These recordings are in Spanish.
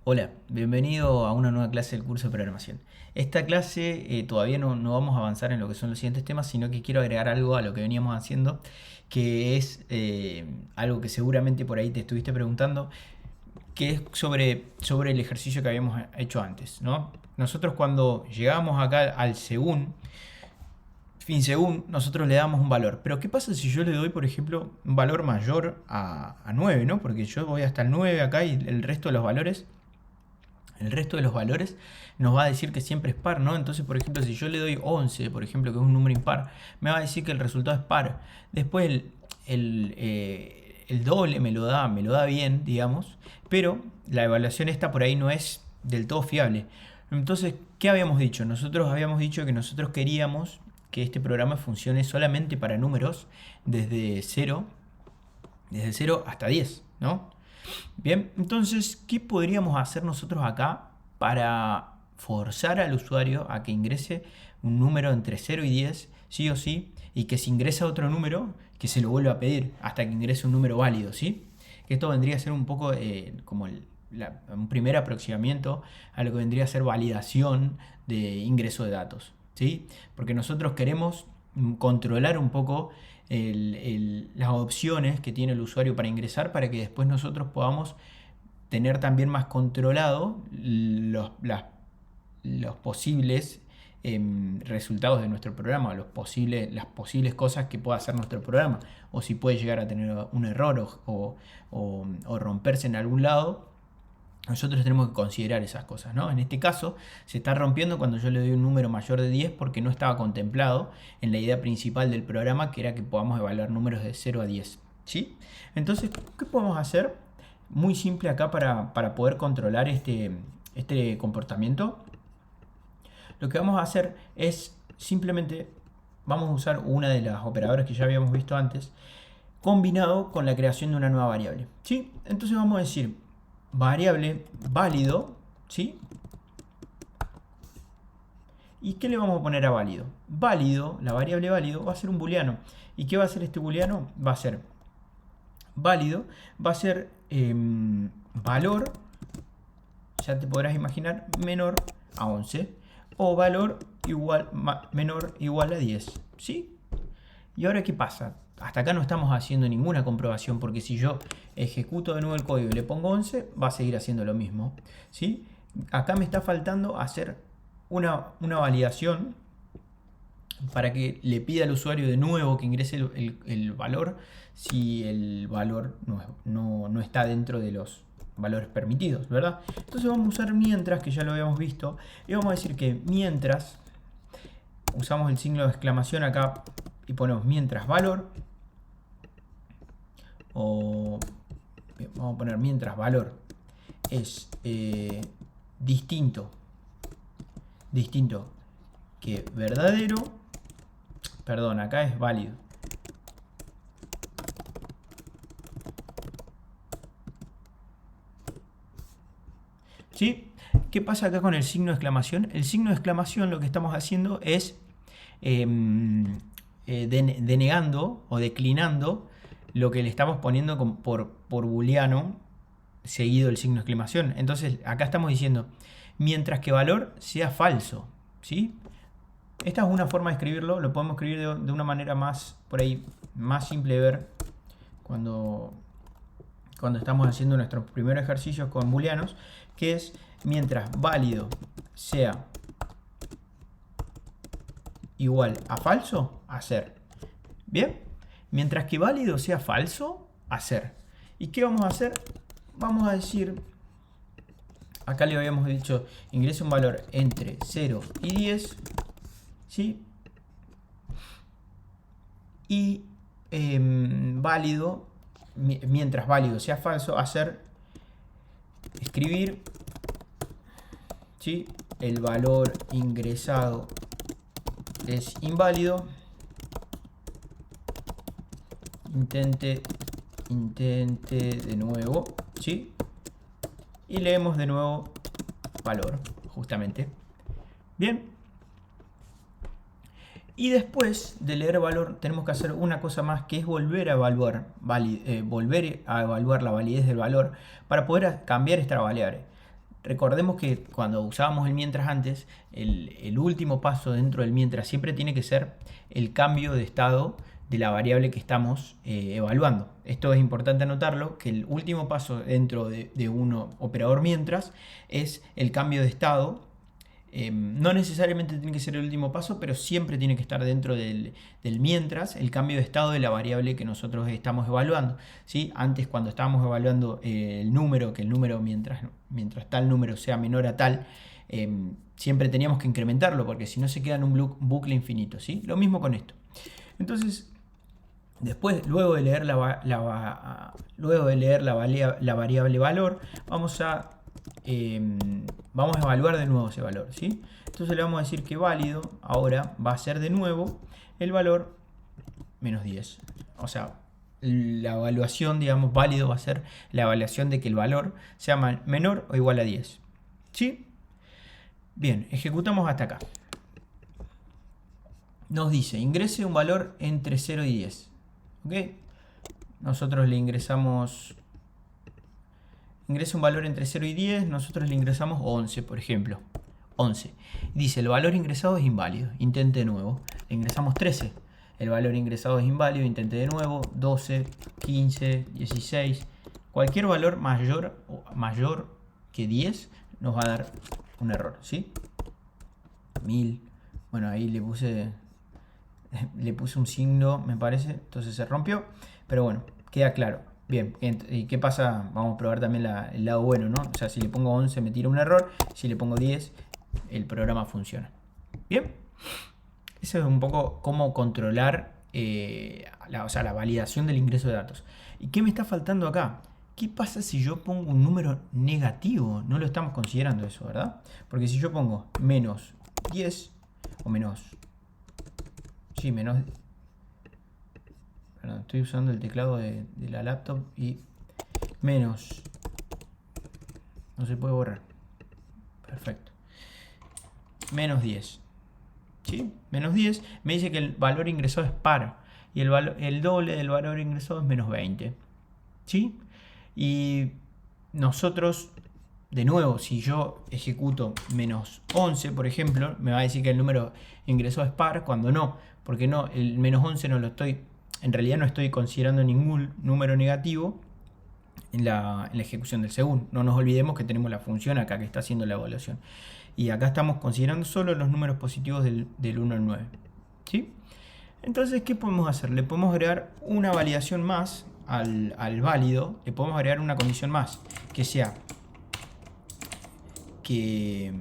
Hola, bienvenido a una nueva clase del curso de programación. Esta clase todavía no vamos a avanzar en lo que son los siguientes temas, sino que quiero agregar algo a lo que veníamos haciendo, que es algo que seguramente por ahí te estuviste preguntando, que es sobre el ejercicio que habíamos hecho antes, ¿no? Nosotros cuando llegamos acá al según, fin según, nosotros le damos un valor. Pero ¿qué pasa si yo le doy, por ejemplo, un valor mayor a 9, ¿no? Porque yo voy hasta el 9 acá y el resto de los valores nos va a decir que siempre es par, ¿no? Entonces, por ejemplo, si yo le doy 11, por ejemplo, que es un número impar, me va a decir que el resultado es par. Después el doble me lo da bien, digamos, pero la evaluación esta por ahí no es del todo fiable. Entonces, ¿qué habíamos dicho? Nosotros habíamos dicho que nosotros queríamos que este programa funcione solamente para números desde 0 hasta 10, ¿no? Bien, entonces, ¿qué podríamos hacer nosotros acá para forzar al usuario a que ingrese un número entre 0 y 10, sí o sí, y que si ingresa otro número, que se lo vuelva a pedir hasta que ingrese un número válido, ¿sí? Que esto vendría a ser un poco como un primer aproximamiento a lo que vendría a ser validación de ingreso de datos, ¿sí? Porque nosotros queremos controlar un poco las opciones que tiene el usuario para ingresar para que después nosotros podamos tener también más controlado los posibles resultados de nuestro programa, las posibles cosas que pueda hacer nuestro programa, o si puede llegar a tener un error o romperse en algún lado. Nosotros tenemos que considerar esas cosas, ¿no? En este caso se está rompiendo cuando yo le doy un número mayor de 10 porque no estaba contemplado en la idea principal del programa, que era que podamos evaluar números de 0 a 10, ¿sí? Entonces, ¿qué podemos hacer? Muy simple acá para poder controlar este comportamiento. Lo que vamos a hacer es simplemente, vamos a usar una de las operadoras que ya habíamos visto antes, combinado con la creación de una nueva variable, ¿sí? Entonces vamos a decir variable válido, ¿sí? ¿Y qué le vamos a poner a válido? Válido, la variable válido, va a ser un booleano. ¿Y qué va a hacer este booleano? Va a ser válido, va a ser valor, ya te podrás imaginar, menor a 11, o valor menor igual a 10, ¿sí? ¿Y ahora qué pasa? Hasta acá no estamos haciendo ninguna comprobación, porque si yo ejecuto de nuevo el código y le pongo 11, va a seguir haciendo lo mismo, ¿sí? Acá me está faltando hacer una validación para que le pida al usuario de nuevo que ingrese el valor si el valor no está dentro de los valores permitidos, ¿verdad? Entonces vamos a usar mientras, que ya lo habíamos visto, y vamos a decir que mientras, usamos el signo de exclamación acá y ponemos mientras valor, o vamos a poner mientras valor es distinto que verdadero, perdón, acá es válido, ¿sí? ¿Qué pasa acá con el signo de exclamación? El signo de exclamación lo que estamos haciendo es denegando o declinando lo que le estamos poniendo por booleano seguido del signo de exclamación. Entonces acá estamos diciendo mientras que valor sea falso, ¿sí? Esta es una forma de escribirlo, lo podemos escribir de una manera más, por ahí, más simple de ver cuando estamos haciendo nuestros primeros ejercicios con booleanos, que es mientras válido sea igual a falso, hacer. ¿Bien? Mientras que válido sea falso, hacer. ¿Y qué vamos a hacer? Vamos a decir, acá le habíamos dicho, ingrese un valor entre 0 y 10, ¿sí? Y válido, mientras válido sea falso, escribir, ¿sí? El valor ingresado es inválido, intente de nuevo, ¿sí? Y leemos de nuevo valor, justamente. Bien. Y después de leer valor tenemos que hacer una cosa más, que es volver a evaluar la validez del valor para poder cambiar esta variable. Recordemos que cuando usábamos el mientras antes, el último paso dentro del mientras siempre tiene que ser el cambio de estado de la variable que estamos evaluando. Esto es importante anotarlo, que el último paso dentro de un operador mientras es el cambio de estado. No necesariamente tiene que ser el último paso, pero siempre tiene que estar dentro del mientras el cambio de estado de la variable que nosotros estamos evaluando, ¿sí? Antes, cuando estábamos evaluando el número, que el número mientras tal número sea menor a tal, siempre teníamos que incrementarlo, porque si no se queda en un bucle infinito, ¿sí? Lo mismo con esto. Entonces, después, luego de leer la variable valor, vamos a evaluar de nuevo ese valor, ¿sí? Entonces le vamos a decir que válido ahora va a ser de nuevo el valor menos 10. O sea, la evaluación, digamos, válido va a ser la evaluación de que el valor sea menor o igual a 10. ¿Sí? Bien, ejecutamos hasta acá. Nos dice, ingrese un valor entre 0 y 10. ¿Ok? Nosotros le ingresamos... Ingresa un valor entre 0 y 10, nosotros le ingresamos 11, por ejemplo. 11. Dice, el valor ingresado es inválido, intente de nuevo. Le ingresamos 13. El valor ingresado es inválido, intente de nuevo. 12, 15, 16. Cualquier valor mayor que 10 nos va a dar un error, ¿sí? 1000. Bueno, ahí le puse un signo, me parece, entonces se rompió. Pero bueno, queda claro. Bien, ¿y qué pasa? Vamos a probar también el lado bueno, ¿no? O sea, si le pongo 11 me tira un error, si le pongo 10 el programa funciona. Bien, eso es un poco cómo controlar la validación del ingreso de datos. ¿Y qué me está faltando acá? ¿Qué pasa si yo pongo un número negativo? No lo estamos considerando eso, ¿verdad? Porque si yo pongo menos 10 o menos... Sí, menos... Perdón, estoy usando el teclado de la laptop y menos... No se puede borrar. Perfecto. Menos 10. ¿Sí? Menos 10 me dice que el valor ingresado es par. Y el doble del valor ingresado es menos 20. ¿Sí? Y nosotros, de nuevo, si yo ejecuto menos 11, por ejemplo, me va a decir que el número ingresado es par, cuando no. Porque no, el menos 11 no lo estoy... En realidad no estoy considerando ningún número negativo en la ejecución del según. No nos olvidemos que tenemos la función acá que está haciendo la evaluación. Y acá estamos considerando solo los números positivos del 1 al 9. ¿Sí? Entonces, ¿qué podemos hacer? Le podemos agregar una validación más al válido. Le podemos agregar una condición más. Que sea que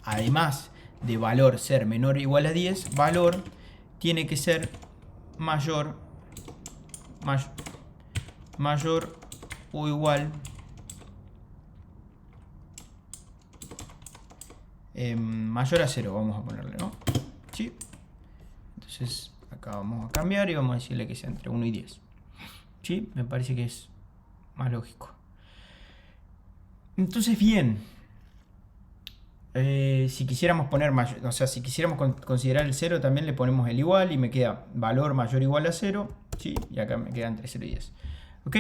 además de valor ser menor o igual a 10, valor tiene que ser mayor o igual mayor a 0, vamos a ponerle, ¿no? ¿Sí? Entonces acá vamos a cambiar y vamos a decirle que sea entre 1 y 10. ¿Sí? Me parece que es más lógico. Entonces, bien, si quisiéramos poner mayor, o sea, si quisiéramos considerar el 0, también le ponemos el igual y me queda valor mayor o igual a 0, ¿sí? Y acá me queda entre 0 y 10. ¿Ok?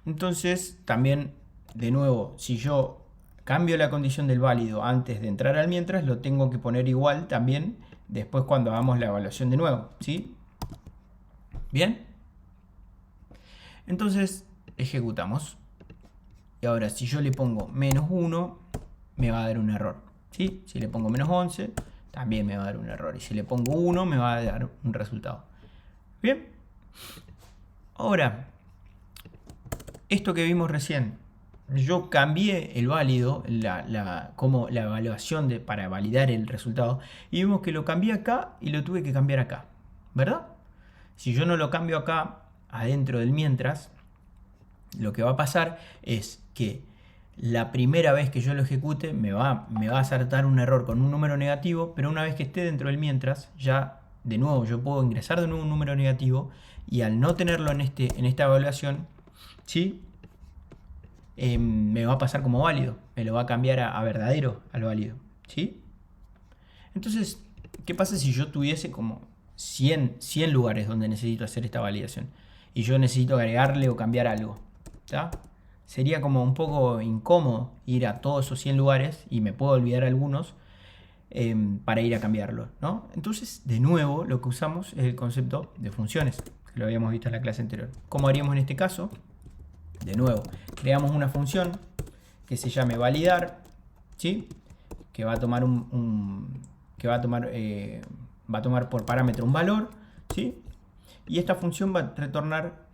Entonces, también, de nuevo, si yo cambio la condición del válido antes de entrar al mientras, lo tengo que poner igual también después cuando hagamos la evaluación de nuevo, ¿sí? ¿Bien? Entonces, ejecutamos. Y ahora, si yo le pongo menos 1, me va a dar un error, ¿sí? Si le pongo menos 11, también me va a dar un error. Y si le pongo 1, me va a dar un resultado. ¿Bien? Ahora, esto que vimos recién, yo cambié el válido, como la evaluación para validar el resultado, y vimos que lo cambié acá y lo tuve que cambiar acá, ¿verdad? Si yo no lo cambio acá, adentro del mientras, lo que va a pasar es que la primera vez que yo lo ejecute me va a saltar un error con un número negativo, pero una vez que esté dentro del mientras, ya de nuevo yo puedo ingresar de nuevo un número negativo y al no tenerlo en esta evaluación, ¿sí? Me va a pasar como válido, me lo va a cambiar a verdadero al válido, ¿sí? Entonces, ¿qué pasa si yo tuviese como 100 lugares donde necesito hacer esta validación y yo necesito agregarle o cambiar algo? ¿Está? sería como un poco incómodo ir a todos esos 100 lugares y me puedo olvidar algunos para ir a cambiarlo, ¿no? Entonces, de nuevo, lo que usamos es el concepto de funciones, que lo habíamos visto en la clase anterior. ¿Cómo haríamos en este caso? De nuevo, creamos una función que se llame validar, ¿sí? Que va a tomar va a tomar por parámetro un valor, ¿sí? Y esta función va a retornar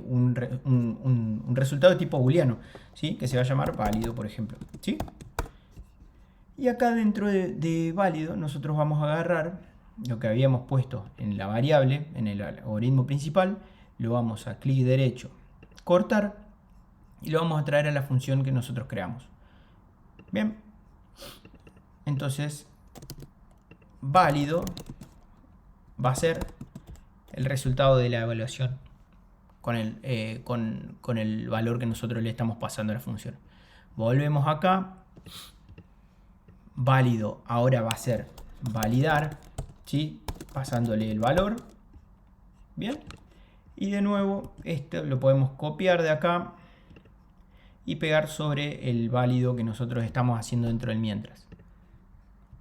un resultado de tipo booleano, ¿sí? Que se va a llamar válido, por ejemplo, ¿sí? Y acá dentro de válido nosotros vamos a agarrar lo que habíamos puesto en la variable, en el algoritmo principal, lo vamos a clic derecho, cortar, y lo vamos a traer a la función que nosotros creamos. Bien, entonces válido va a ser el resultado de la evaluación con el valor que nosotros le estamos pasando a la función. Volvemos acá. Válido ahora va a ser validar, ¿sí? Pasándole el valor. Bien. Y de nuevo, esto lo podemos copiar de acá y pegar sobre el válido que nosotros estamos haciendo dentro del mientras.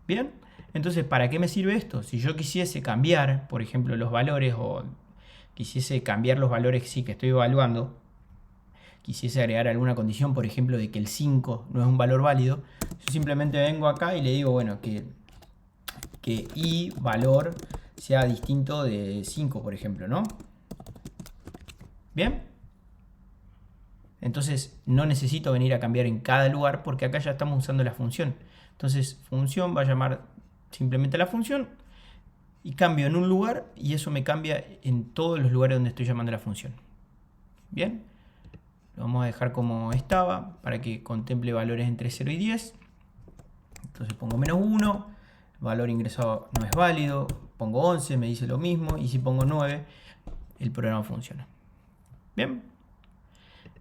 Bien. Entonces, ¿para qué me sirve esto? Si yo quisiese cambiar, por ejemplo, los valores o quisiese cambiar los valores sí, que estoy evaluando, quisiese agregar alguna condición, por ejemplo, de que el 5 no es un valor válido, yo simplemente vengo acá y le digo, bueno, que i valor sea distinto de 5, por ejemplo, ¿no? ¿Bien? Entonces no necesito venir a cambiar en cada lugar porque acá ya estamos usando la función. Entonces función va a llamar simplemente la función y cambio en un lugar y eso me cambia en todos los lugares donde estoy llamando la función. ¿Bien? Lo vamos a dejar como estaba para que contemple valores entre 0 y 10. Entonces pongo -1, valor ingresado no es válido, pongo 11, me dice lo mismo, y si pongo 9, el programa funciona. Bien.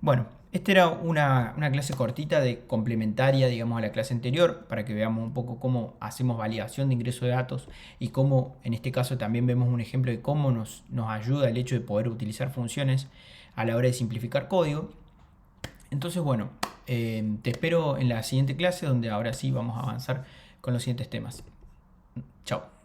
Bueno, esta era una clase cortita complementaria, digamos, a la clase anterior, para que veamos un poco cómo hacemos validación de ingreso de datos y cómo, en este caso, también vemos un ejemplo de cómo nos ayuda el hecho de poder utilizar funciones a la hora de simplificar código. Entonces, bueno, te espero en la siguiente clase, donde ahora sí vamos a avanzar con los siguientes temas. Chao.